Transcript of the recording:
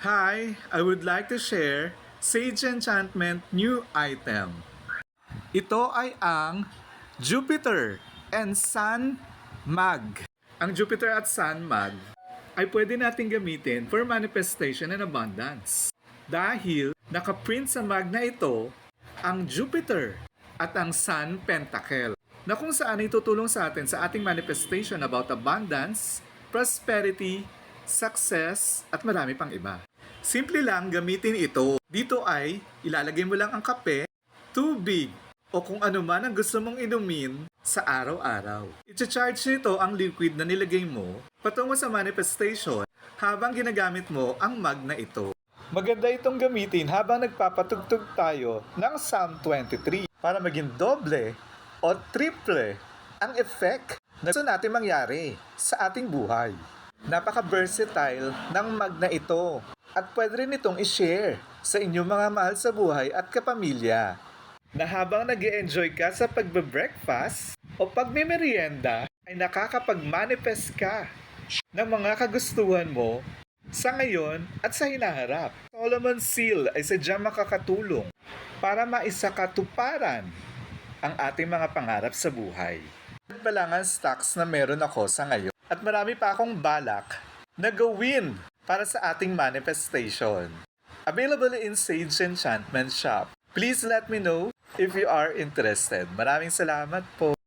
Hi, I would like to share Sage Enchantment new item. Ito ay ang Jupiter and Sun Mag. Ang Jupiter at Sun Mag ay pwede natin gamitin for manifestation and abundance. Dahil nakaprint sa mag na ito ang Jupiter at ang Sun Pentacle na kung saan ay tutulong sa atin sa ating manifestation about abundance, prosperity, success, at marami pang iba. Simple lang gamitin ito. Dito ay ilalagay mo lang ang kape, tubig, o kung ano man ang gusto mong inumin sa araw-araw. I-charge nito ang liquid na nilagay mo patungo sa manifestation habang ginagamit mo ang mag na ito. Maganda itong gamitin habang nagpapatugtog tayo ng Psalm 23 para maging doble o triple ang effect na gusto natin mangyari sa ating buhay. Napaka-versatile ng mag na ito at pwede rin itong i-share sa inyong mga mahal sa buhay at kapamilya na habang nag-enjoy ka sa pagbe-breakfast o pagme-merienda ay nakakapag-manifest ka ng mga kagustuhan mo sa ngayon at sa hinaharap. Solomon Seal ay sadyang makakatulong para maisakatuparan ang ating mga pangarap sa buhay. Pa lang ang stocks na meron ako sa ngayon at marami pa akong balak na gawin para sa ating manifestation. Available in Sage Enchantment Shop. Please let me know if you are interested. Maraming salamat po.